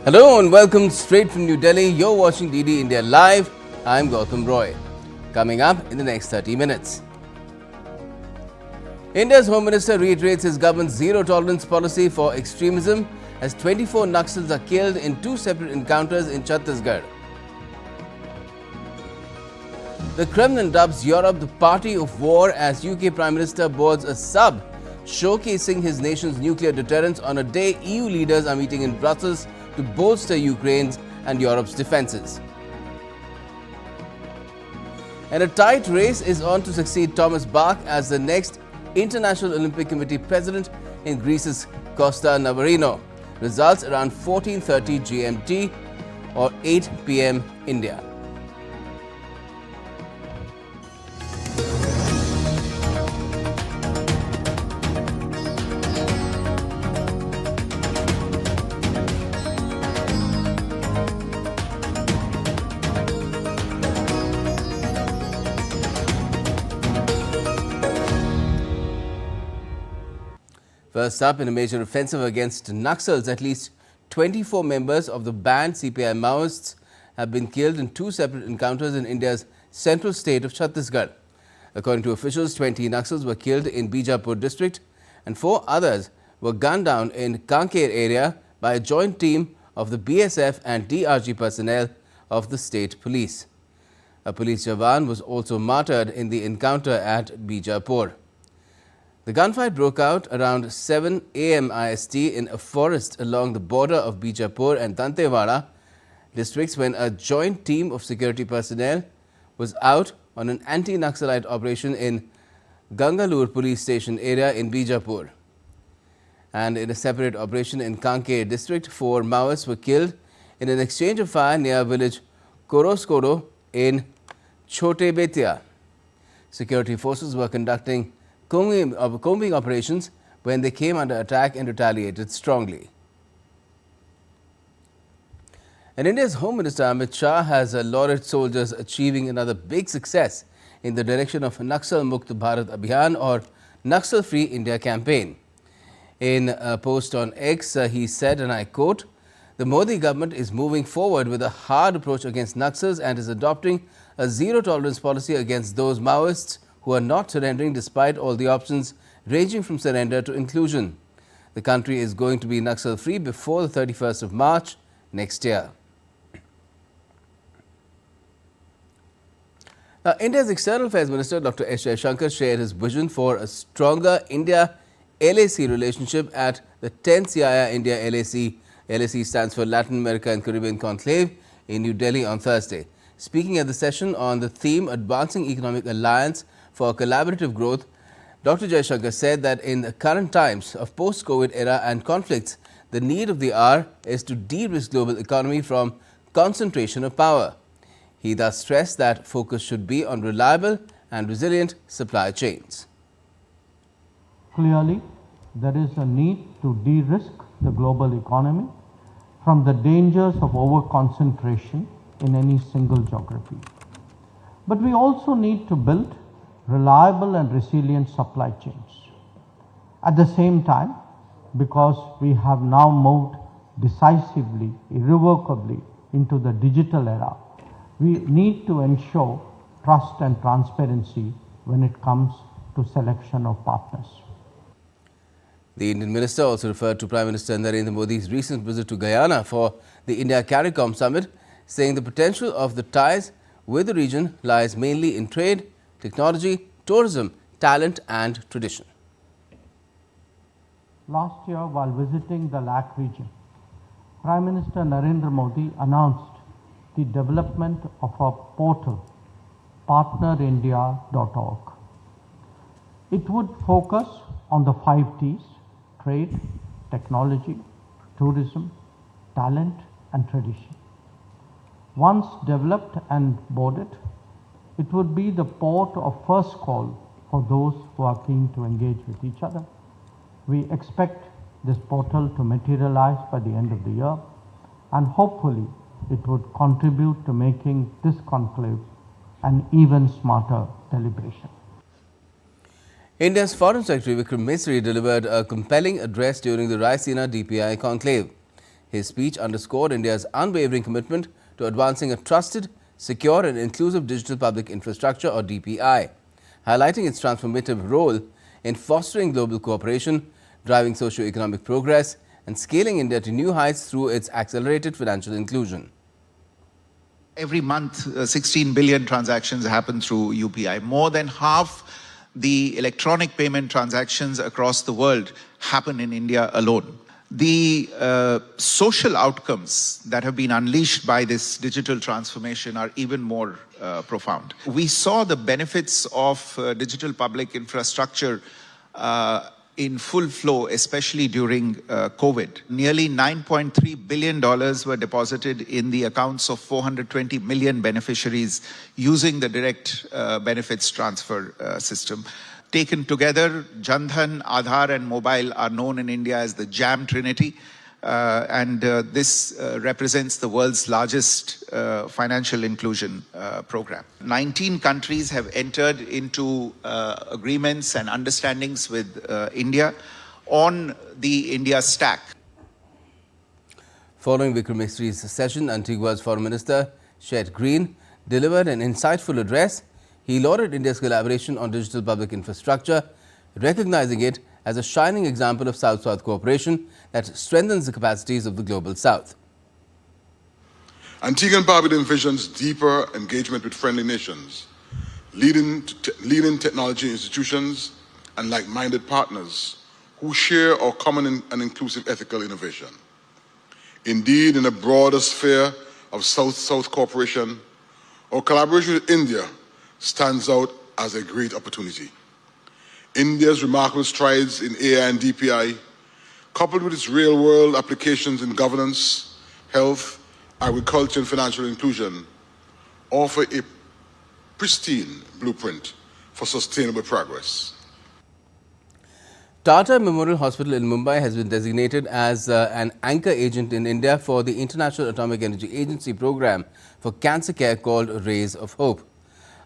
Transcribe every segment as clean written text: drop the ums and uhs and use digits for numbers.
Hello and welcome straight from New Delhi. You're watching DD India Live. I'm Gautam Roy. Coming up in the next 30 minutes. India's Home Minister reiterates his government's zero-tolerance policy for extremism as 24 Naxals are killed in two separate encounters in Chhattisgarh. The Kremlin dubs Europe the party of war as UK Prime Minister boards a sub, showcasing his nation's nuclear deterrence on a day EU leaders are meeting in Brussels to bolster Ukraine's and Europe's defences. And a tight race is on to succeed Thomas Bach as the next International Olympic Committee president in Greece's Costa Navarino. Results around 14:30 GMT or 8 PM India. First up, in a major offensive against Naxals, at least 24 members of the banned CPI Maoists have been killed in two separate encounters in India's central state of Chhattisgarh. According to officials, 20 Naxals were killed in Bijapur district and 4 others were gunned down in Conclave area by a joint team of the BSF and DRG personnel of the state police. A police jawan was also martyred in the encounter at Bijapur. The gunfight broke out around 7 AM IST in a forest along the border of Bijapur and Dantewada districts when a joint team of security personnel was out on an anti-Naxalite operation in Gangalur police station area in Bijapur. And in a separate operation in Kanke district, 4 Maoists were killed in an exchange of fire near village Koroskodo in Chote Betia. Security forces were conducting combing operations when they came under attack and retaliated strongly. And India's Home Minister Amit Shah has lauded soldiers achieving another big success in the direction of Naxal Mukt Bharat Abhiyan or Naxal Free India campaign. In a post on X, he said, and I quote, "The Modi government is moving forward with a hard approach against Naxals and is adopting a zero-tolerance policy against those Maoists who are not surrendering despite all the options ranging from surrender to inclusion. The country is going to be Naxal free before the 31st of March next year." Now, India's External Affairs Minister Dr. S. Jaishankar shared his vision for a stronger India-LAC relationship at the 10th CII India-LAC. LAC stands for Latin America and Caribbean Conclave in New Delhi on Thursday. Speaking at the session on the theme Advancing Economic Alliance for Collaborative Growth, Dr. Jaishankar said that in the current times of post-COVID era and conflicts, the need of the hour is to de-risk global economy from concentration of power. He thus stressed that focus should be on reliable and resilient supply chains. Clearly, there is a need to de-risk the global economy from the dangers of over-concentration in any single geography. But we also need to build reliable and resilient supply chains. At the same time, because we have now moved decisively, irrevocably into the digital era, we need to ensure trust and transparency when it comes to selection of partners. The Indian minister also referred to Prime Minister Narendra Modi's recent visit to Guyana for the India-CARICOM summit, saying the potential of the ties with the region lies mainly in trade, technology, tourism, talent and tradition. Last year, while visiting the LAC region, Prime Minister Narendra Modi announced the development of a portal, partnerindia.org. It would focus on the 5 T's: trade, technology, tourism, talent and tradition. Once developed and boarded, it would be the port of first call for those who are keen to engage with each other. We expect this portal to materialize by the end of the year, and hopefully it would contribute to making this conclave an even smarter deliberation. India's Foreign Secretary Vikram Misri delivered a compelling address during the Raisina DPI conclave. His speech underscored India's unwavering commitment to advancing a trusted, secure and inclusive digital public infrastructure or DPI, highlighting its transformative role in fostering global cooperation, driving socio-economic progress and scaling India to new heights through its accelerated financial inclusion. Every month, 16 billion transactions happen through UPI. More than half the electronic payment transactions across the world happen in India alone. The social outcomes that have been unleashed by this digital transformation are even more profound. We saw the benefits of digital public infrastructure in full flow, especially during COVID. Nearly $9.3 billion were deposited in the accounts of 420 million beneficiaries using the direct benefits transfer system. Taken together, Jan Dhan, Aadhaar and mobile are known in India as the JAM Trinity. This represents the world's largest financial inclusion program. 19 countries have entered into agreements and understandings with India on the India stack. Following Vikram Misri's session, Antigua's Foreign Minister, Chet Green, delivered an insightful address. He lauded India's collaboration on digital public infrastructure, recognizing it as a shining example of South-South cooperation that strengthens the capacities of the Global South. Antigua and Barbuda envisions deeper engagement with friendly nations, leading technology institutions and like-minded partners who share our common and inclusive ethical innovation. Indeed, in a broader sphere of South-South cooperation, our collaboration with India stands out as a great opportunity. India's remarkable strides in AI and DPI, coupled with its real-world applications in governance, health, agriculture and financial inclusion, offer a pristine blueprint for sustainable progress. Tata Memorial Hospital in Mumbai has been designated as an anchor agent in India for the International Atomic Energy Agency program for cancer care called Rays of Hope.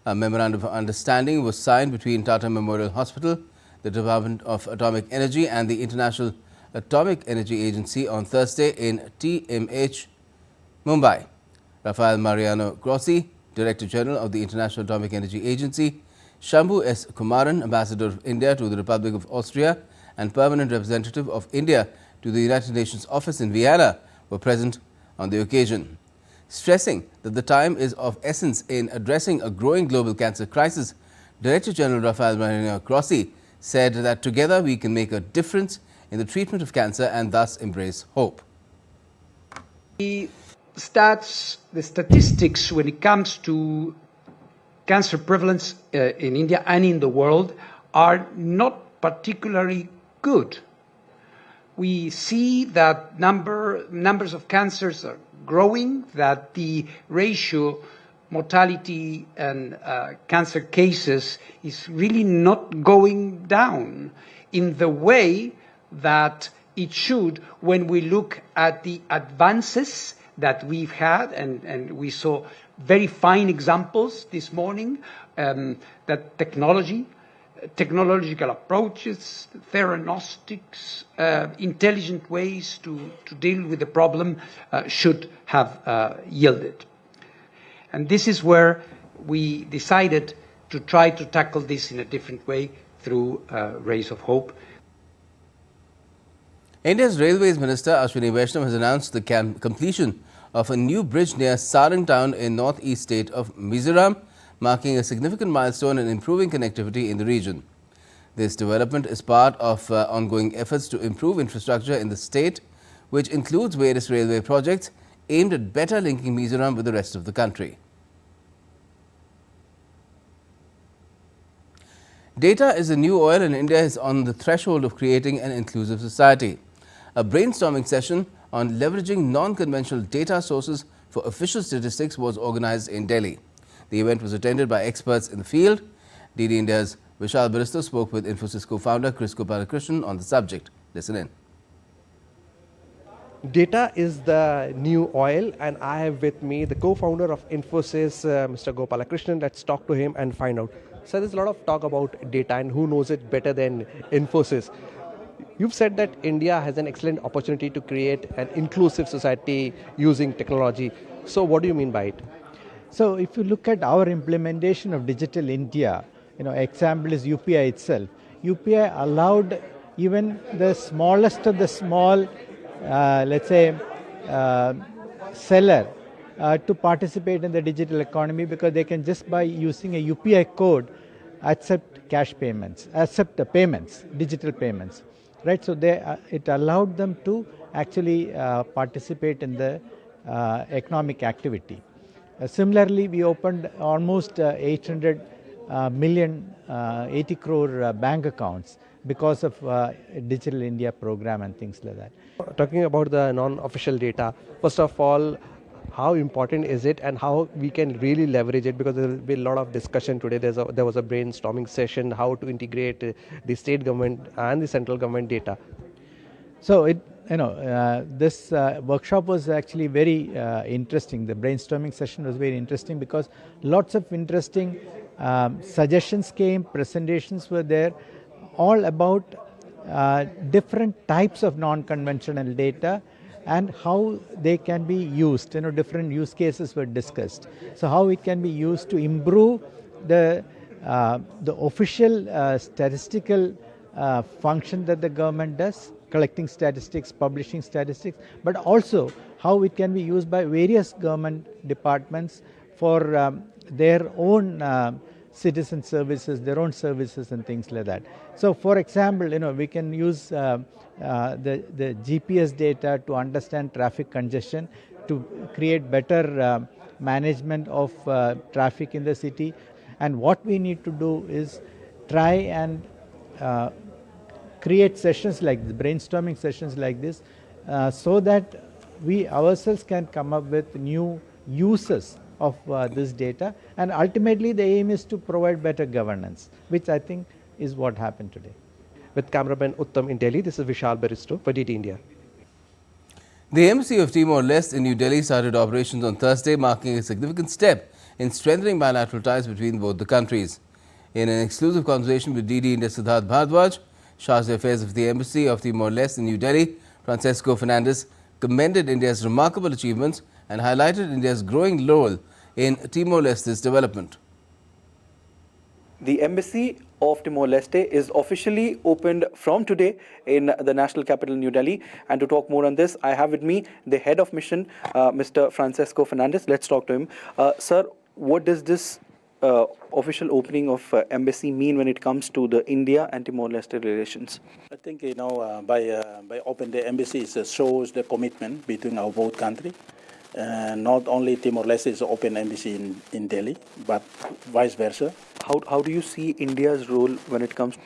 A memorandum of understanding was signed between Tata Memorial Hospital, the Department of Atomic Energy and the International Atomic Energy Agency on Thursday in TMH, Mumbai. Rafael Mariano Grossi, Director General of the International Atomic Energy Agency, Shambhu S. Kumaran, Ambassador of India to the Republic of Austria and Permanent Representative of India to the United Nations Office in Vienna were present on the occasion. Stressing that the time is of essence in addressing a growing global cancer crisis, Director General Rafael Mariano Grossi said that together we can make a difference in the treatment of cancer and thus embrace hope. The statistics when it comes to cancer prevalence in India and in the world are not particularly good. We see that numbers of cancers are growing, that the ratio mortality and cancer cases is really not going down in the way that it should when we look at the advances that we've had, and we saw very fine examples this morning, that technological approaches, theranostics, intelligent ways to deal with the problem should have yielded. And this is where we decided to try to tackle this in a different way through Rays of Hope. India's Railways Minister Ashwini Vaishnav has announced the completion of a new bridge near Sarang town in northeast state of Mizoram, marking a significant milestone in improving connectivity in the region. This development is part of ongoing efforts to improve infrastructure in the state, which includes various railway projects aimed at better linking Mizoram with the rest of the country. Data is the new oil, and India is on the threshold of creating an inclusive society. A brainstorming session on leveraging non-conventional data sources for official statistics was organized in Delhi. The event was attended by experts in the field. DD India's Vishal Baristo spoke with Infosys co-founder Chris Gopalakrishnan on the subject. Listen in. Data is the new oil, and I have with me the co-founder of Infosys, Mr. Gopalakrishnan. Let's talk to him and find out. So there's a lot of talk about data, and who knows it better than Infosys. You've said that India has an excellent opportunity to create an inclusive society using technology. So what do you mean by it? So if you look at our implementation of Digital India, example is UPI itself. UPI allowed even the smallest of the small, let's say, seller to participate in the digital economy, because they can just by using a UPI code accept cash payments, accept the payments, digital payments, right? So it allowed them to actually participate in the economic activity. Similarly, we opened almost 800 million, 80 crore bank accounts because of Digital India program and things like that. Talking about the non-official data, first of all, how important is it and how we can really leverage it? Because there will be a lot of discussion today. There was a brainstorming session how to integrate the state government and the central government data. So this workshop was actually very interesting. The brainstorming session was very interesting because lots of interesting suggestions came, presentations were there, all about different types of non-conventional data and how they can be used. Different use cases were discussed. So how it can be used to improve the official statistical function that the government does, collecting statistics, publishing statistics, but also how it can be used by various government departments for their own citizen services, their own services and things like that. So for example, we can use the GPS data to understand traffic congestion, to create better management of traffic in the city. And what we need to do is try and create sessions like this, brainstorming sessions like this, so that we ourselves can come up with new uses of this data, and ultimately the aim is to provide better governance, which I think is what happened today. With cameraman Uttam in Delhi, this is Vishal Baristo for DT India. The Embassy of Timor-Leste in New Delhi started operations on Thursday, marking a significant step in strengthening bilateral ties between both the countries. In an exclusive conversation with DD India's Siddharth Bhardwaj, Charge d'Affaires of the Embassy of Timor-Leste in New Delhi, Francisco Fernandez commended India's remarkable achievements and highlighted India's growing role in Timor-Leste's development. The Embassy of Timor-Leste is officially opened from today in the national capital, New Delhi. And to talk more on this, I have with me the head of mission, Mr. Francisco Fernandez. Let's talk to him. Sir, what does this official opening of embassy mean when it comes to the India and Timor-Leste relations? I think, by opening the embassy, it shows the commitment between our both countries. Not only Timor-Leste is open embassy in Delhi, but vice versa. How do you see India's role when it comes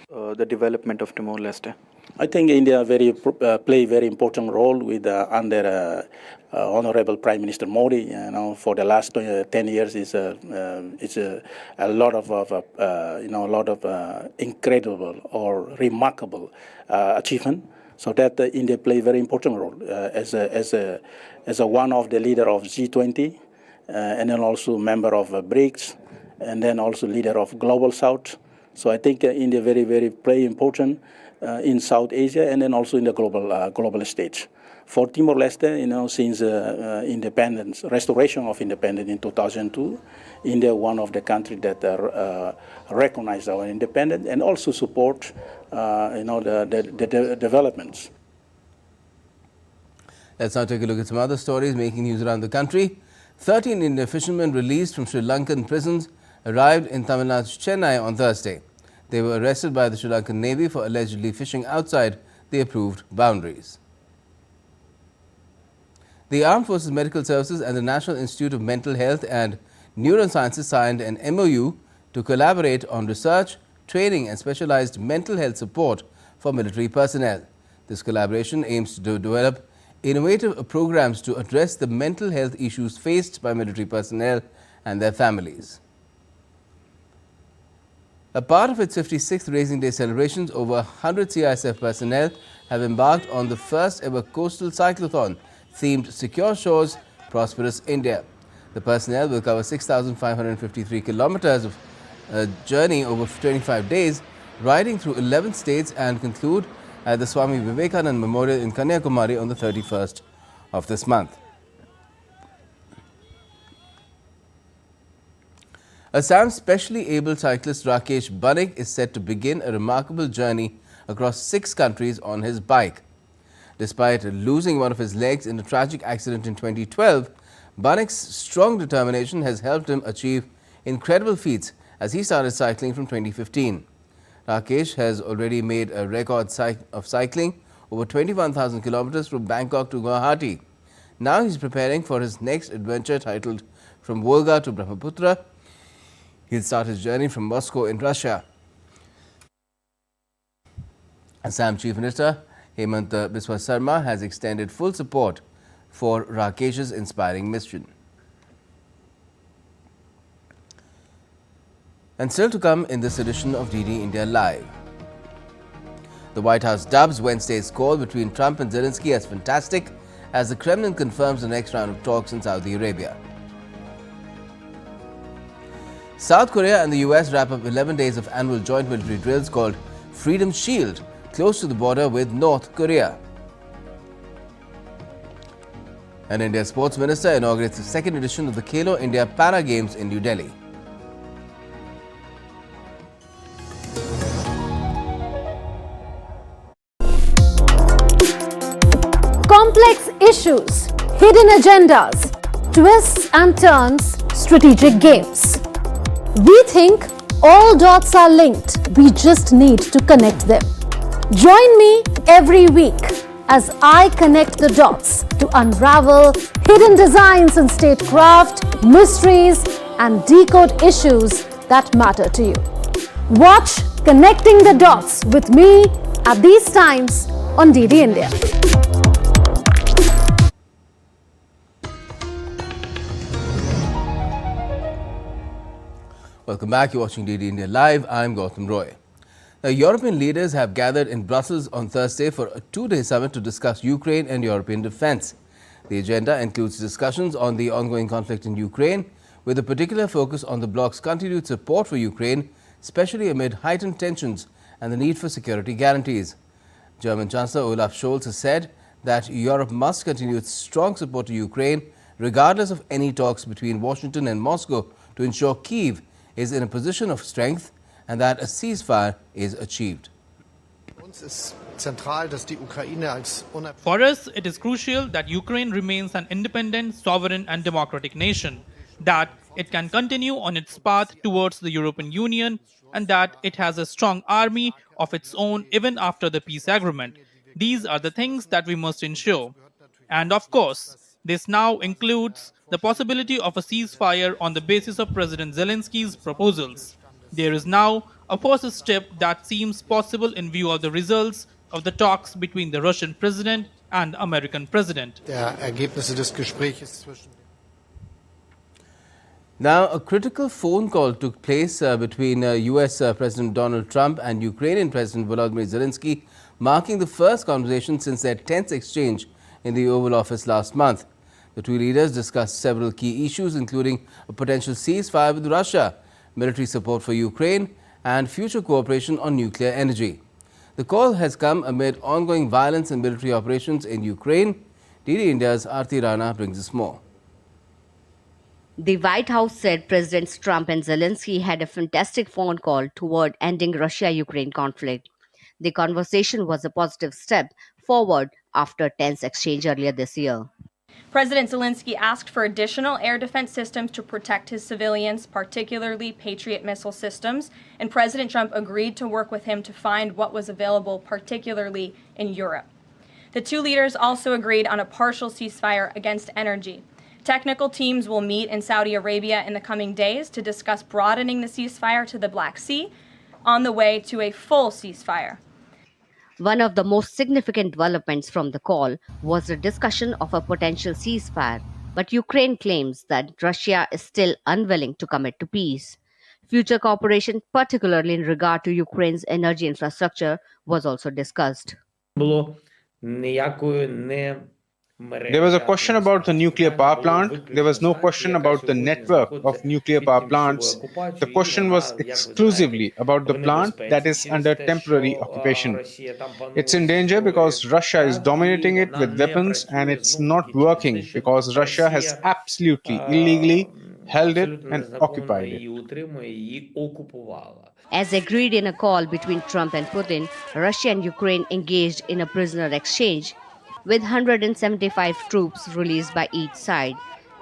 to the development of Timor-Leste? I think India play very important role with under Honorable Prime Minister Modi. For the last 10 years, it's a lot of incredible or remarkable achievement. So that India play a very important role as a one of the leader of G20, and then also member of BRICS, and then also leader of Global South. So I think India very play important in South Asia and then also in the global stage. For Timor-Leste, since independence, restoration of independence in 2002, India one of the countries that recognize our independence and also support, the developments. Let's now take a look at some other stories making news around the country. 13 Indian fishermen released from Sri Lankan prisons arrived in Tamil Nadu's Chennai on Thursday. They were arrested by the Sri Lankan Navy for allegedly fishing outside the approved boundaries. The Armed Forces Medical Services and the National Institute of Mental Health and Neurosciences signed an MOU to collaborate on research, training and specialized mental health support for military personnel. This collaboration aims to develop innovative programs to address the mental health issues faced by military personnel and their families. A part of its 56th Raising Day celebrations, over 100 CISF personnel have embarked on the first ever coastal cyclothon themed Secure Shores, Prosperous India. The personnel will cover 6,553 kilometers of journey over 25 days, riding through 11 states and conclude at the Swami Vivekanand Memorial in Kanyakumari on the 31st of this month. Assam's specially abled cyclist Rakesh Banik is set to begin a remarkable journey across 6 countries on his bike. Despite losing one of his legs in a tragic accident in 2012, Banik's strong determination has helped him achieve incredible feats as he started cycling from 2015. Rakesh has already made a record of cycling over 21,000 kilometers from Bangkok to Guwahati. Now he's preparing for his next adventure titled From Volga to Brahmaputra. He'll start his journey from Moscow in Russia. Assam Chief Minister Hemant Biswa Sarma has extended full support for Rakesh's inspiring mission. And still to come in this edition of DD India Live. The White House dubs Wednesday's call between Trump and Zelensky as fantastic as the Kremlin confirms the next round of talks in Saudi Arabia. South Korea and the US wrap up 11 days of annual joint military drills called Freedom Shield, close to the border with North Korea. And India's sports minister inaugurates the second edition of the Khelo India Para Games in New Delhi. Complex issues, hidden agendas, twists and turns, strategic games. We think all dots are linked. We just need to connect them. Join me every week as I connect the dots to unravel hidden designs in statecraft, mysteries, and decode issues that matter to you. Watch Connecting the Dots with me at these times on DD India. Welcome back. You're watching DD India Live. I'm Gautam Roy. Now, European leaders have gathered in Brussels on Thursday for a 2-day summit to discuss Ukraine and European defense. The agenda includes discussions on the ongoing conflict in Ukraine, with a particular focus on the bloc's continued support for Ukraine, especially amid heightened tensions and the need for security guarantees. German Chancellor Olaf Scholz has said that Europe must continue its strong support to Ukraine, regardless of any talks between Washington and Moscow, to ensure Kyiv is in a position of strength and that a ceasefire is achieved. For us, it is crucial that Ukraine remains an independent, sovereign and democratic nation, that it can continue on its path towards the European Union, and that it has a strong army of its own even after the peace agreement. These are the things that we must ensure. And of course, this now includes the possibility of a ceasefire on the basis of President Zelensky's proposals. There is now a first step that seems possible in view of the results of the talks between the Russian president and American president. Now, a critical phone call took place between US President Donald Trump and Ukrainian President Volodymyr Zelensky, marking the first conversation since their tense exchange in the Oval Office last month. The two leaders discussed several key issues, including a potential ceasefire with Russia, military support for Ukraine, and future cooperation on nuclear energy. The call has come amid ongoing violence and military operations in Ukraine. DD India's Aarti Rana brings us more. The White House said Presidents Trump and Zelensky had a fantastic phone call toward ending Russia-Ukraine conflict. The conversation was a positive step forward after a tense exchange earlier this year. President Zelensky asked for additional air defense systems to protect his civilians, particularly Patriot missile systems, and President Trump agreed to work with him to find what was available, particularly in Europe. The two leaders also agreed on a partial ceasefire against energy. Technical teams will meet in Saudi Arabia in the coming days to discuss broadening the ceasefire to the Black Sea on the way to a full ceasefire. One of the most significant developments from the call was the discussion of a potential ceasefire, but Ukraine claims that Russia is still unwilling to commit to peace. Future cooperation, particularly in regard to Ukraine's energy infrastructure, was also discussed. There was a question about the nuclear power plant. There was no question about the network of nuclear power plants. The question was exclusively about the plant that is under temporary occupation. It's in danger because Russia is dominating it with weapons, and it's not working because Russia has absolutely illegally held it and occupied it. As agreed in a call between Trump and Putin, Russia and Ukraine engaged in a prisoner exchange, with 175 troops released by each side.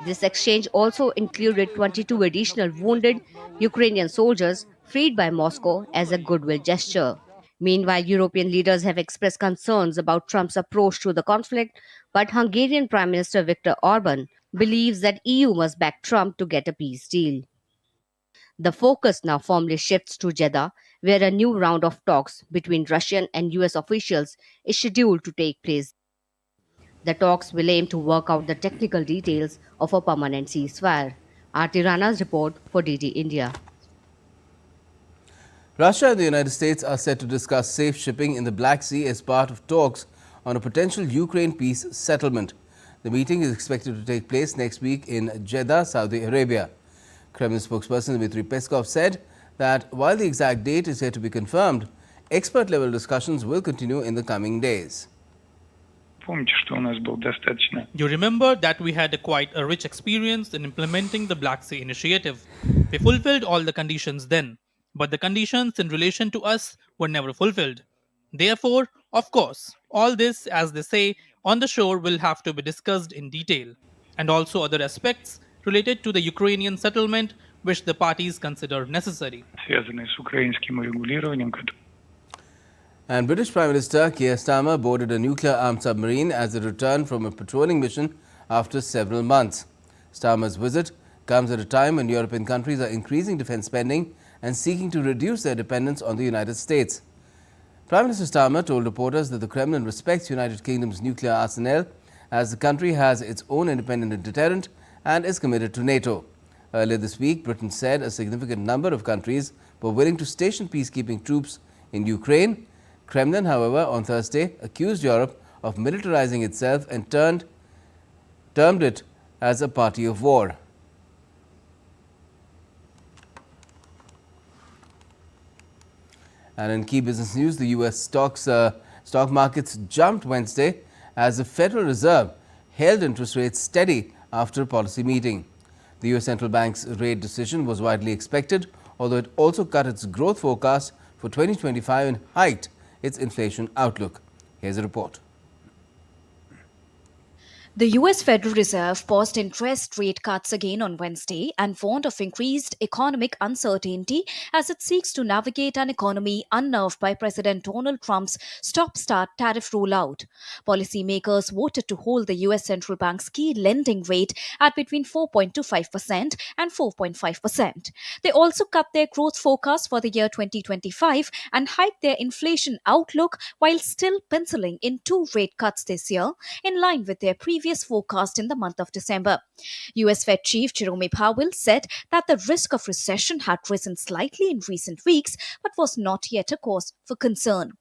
This exchange also included 22 additional wounded Ukrainian soldiers freed by Moscow as a goodwill gesture. Meanwhile, European leaders have expressed concerns about Trump's approach to the conflict, but Hungarian Prime Minister Viktor Orban believes that EU must back Trump to get a peace deal. The focus now firmly shifts to Jeddah, where a new round of talks between Russian and US officials is scheduled to take place. The talks will aim to work out the technical details of a permanent ceasefire. Aarti Rana's report for DD India. Russia and the United States are set to discuss safe shipping in the Black Sea as part of talks on a potential Ukraine peace settlement. The meeting is expected to take place next week in Jeddah, Saudi Arabia. Kremlin spokesperson Dmitry Peskov said that while the exact date is yet to be confirmed, expert-level discussions will continue in the coming days. You remember that we had quite a rich experience in implementing the Black Sea Initiative. We fulfilled all the conditions then, but the conditions in relation to us were never fulfilled. Therefore, of course, all this, as they say, on the shore will have to be discussed in detail, and also other aspects related to the Ukrainian settlement which the parties consider necessary. And British Prime Minister Keir Starmer boarded a nuclear-armed submarine as a return from a patrolling mission after several months. Starmer's visit comes at a time when European countries are increasing defence spending and seeking to reduce their dependence on the United States. Prime Minister Starmer told reporters that the Kremlin respects United Kingdom's nuclear arsenal as the country has its own independent deterrent and is committed to NATO. Earlier this week, Britain said a significant number of countries were willing to station peacekeeping troops in Ukraine. Kremlin, however, on Thursday accused Europe of militarizing itself and termed it as a party of war. And in key business news, the U.S. stock markets jumped Wednesday as the Federal Reserve held interest rates steady after a policy meeting. The U.S. Central Bank's rate decision was widely expected, although it also cut its growth forecast for 2025 and hiked its inflation outlook. Here's a report. The US Federal Reserve paused interest rate cuts again on Wednesday and warned of increased economic uncertainty as it seeks to navigate an economy unnerved by President Donald Trump's stop-start tariff rollout. Policymakers voted to hold the US Central Bank's key lending rate at between 4.25% and 4.5%. They also cut their growth forecast for the year 2025 and hiked their inflation outlook while still penciling in 2 rate cuts this year, in line with their previous forecast in the month of December. US Fed Chief Jerome Powell said that the risk of recession had risen slightly in recent weeks, but was not yet a cause for concern.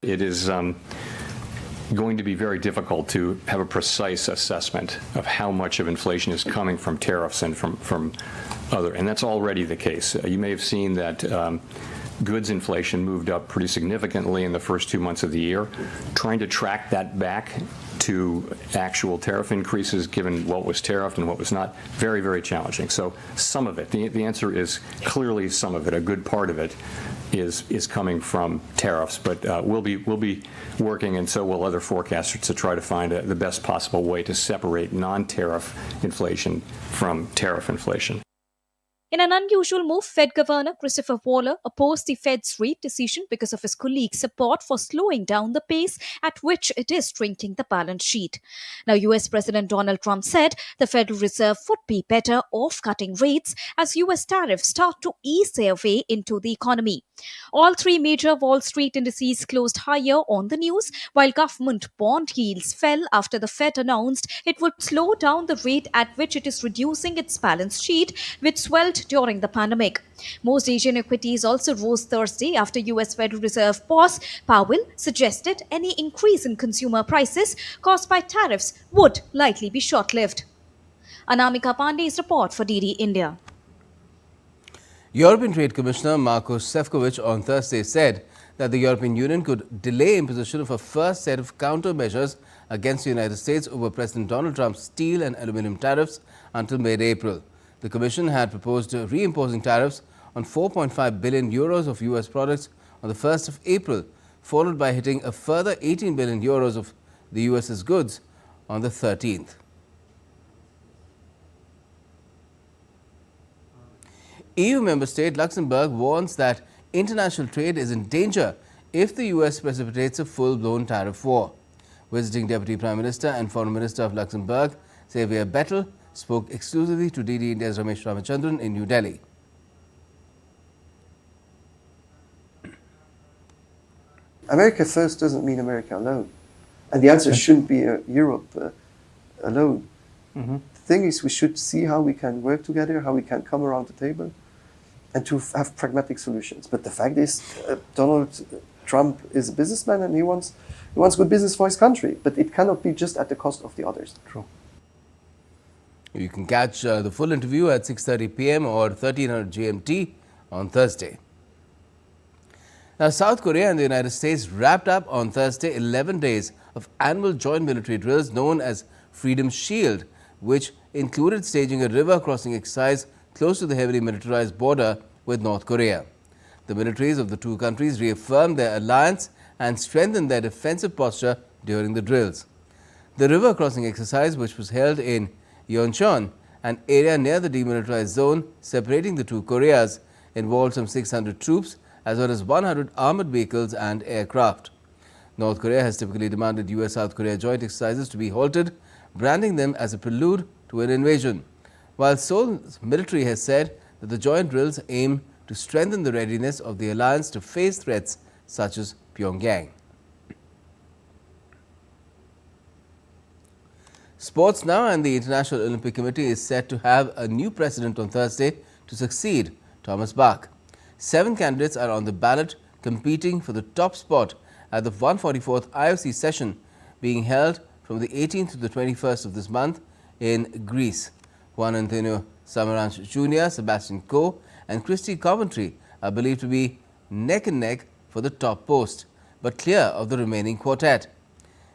It is going to be very difficult to have a precise assessment of how much of inflation is coming from tariffs and from other, and that's already the case. You may have seen that goods inflation moved up pretty significantly in the first 2 months of the year. Trying to track that back to actual tariff increases, given what was tariffed and what was not, very, very challenging. So some of it, the answer is clearly some of it. A good part of it is coming from tariffs, but we'll be working, and so will other forecasters, to try to find the best possible way to separate non-tariff inflation from tariff inflation. In an unusual move, Fed Governor Christopher Waller opposed the Fed's rate decision because of his colleagues' support for slowing down the pace at which it is shrinking the balance sheet. Now, US President Donald Trump said the Federal Reserve would be better off cutting rates as US tariffs start to ease their way into the economy. All 3 major Wall Street indices closed higher on the news, while government bond yields fell after the Fed announced it would slow down the rate at which it is reducing its balance sheet, which swelled increased during the pandemic. Most Asian equities also rose Thursday after US Federal Reserve boss Powell suggested any increase in consumer prices caused by tariffs would likely be short-lived. Anamika Pandey's report for DD India. European Trade Commissioner Marko Sefcovic on Thursday said that the European Union could delay imposition of a first set of countermeasures against the United States over President Donald Trump's steel and aluminum tariffs until mid-April. The Commission had proposed reimposing tariffs on 4.5 billion euros of US products on the 1st of April, followed by hitting a further 18 billion euros of the US's goods on the 13th. EU member state Luxembourg warns that international trade is in danger if the US precipitates a full-blown tariff war. Visiting Deputy Prime Minister and Foreign Minister of Luxembourg, Xavier Bettel, spoke exclusively to DD India's Ramesh Ramachandran in New Delhi. America first doesn't mean America alone. And the answer shouldn't be Europe alone. The thing is, we should see how we can work together, how we can come around the table, and to have pragmatic solutions. But the fact is, Donald Trump is a businessman and he wants good business for his country. But it cannot be just at the cost of the others. True. You can catch the full interview at 6:30 p.m. or 1300 GMT on Thursday. Now, South Korea and the United States wrapped up on Thursday 11 days of annual joint military drills known as Freedom Shield, which included staging a river crossing exercise close to the heavily militarized border with North Korea. The militaries of the two countries reaffirmed their alliance and strengthened their defensive posture during the drills. The river crossing exercise, which was held in Yeoncheon, an area near the demilitarized zone separating the two Koreas, involved some 600 troops as well as 100 armored vehicles and aircraft. North Korea has typically demanded US-South Korea joint exercises to be halted, branding them as a prelude to an invasion, while Seoul's military has said that the joint drills aim to strengthen the readiness of the alliance to face threats such as Pyongyang. Sports now, and the International Olympic Committee is set to have a new president on Thursday to succeed Thomas Bach. 7 candidates are on the ballot competing for the top spot at the 144th IOC session being held from the 18th to the 21st of this month in Greece. Juan Antonio Samaranch Jr., Sebastian Coe and Christy Coventry are believed to be neck and neck for the top post, but clear of the remaining quartet.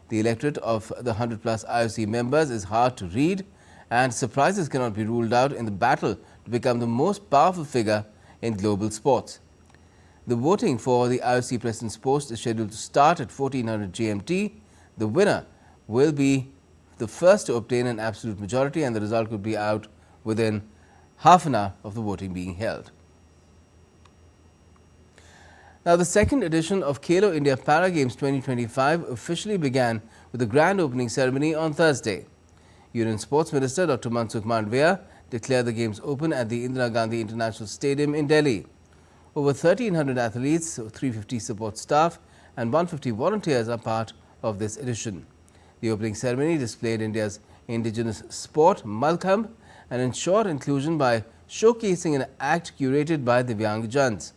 The electorate of the 100-plus IOC members is hard to read, and surprises cannot be ruled out in the battle to become the most powerful figure in global sports. The voting for the IOC president's post is scheduled to start at 1400 GMT. The winner will be the first to obtain an absolute majority, and the result could be out within half an hour of the voting being held. Now, the second edition of Khelo India Para Games 2025 officially began with a grand opening ceremony on Thursday. Union Sports Minister Dr. Mansukh Mandviya declared the games open at the Indira Gandhi International Stadium in Delhi. Over 1,300 athletes, 350 support staff and 150 volunteers are part of this edition. The opening ceremony displayed India's indigenous sport, Malkhamb, and ensured inclusion by showcasing an act curated by Divyang-Jans.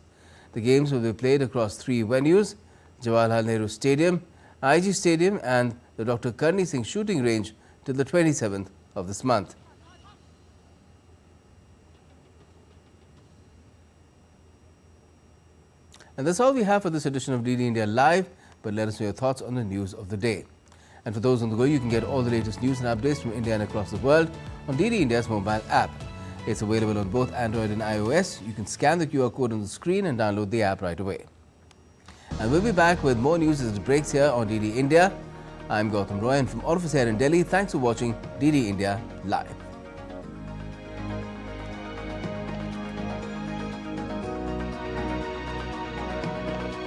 The games will be played across 3 venues: Jawaharlal Nehru Stadium, IG Stadium and the Dr. Karni Singh Shooting Range till the 27th of this month. And that's all we have for this edition of DD India Live, but let us know your thoughts on the news of the day. And for those on the go, you can get all the latest news and updates from India and across the world on DD India's mobile app. It's available on both Android and iOS. You can scan the QR code on the screen and download the app right away. And we'll be back with more news as it breaks here on DD India. I'm Gautam Roy, and from all of us here in Delhi, thanks for watching DD India Live.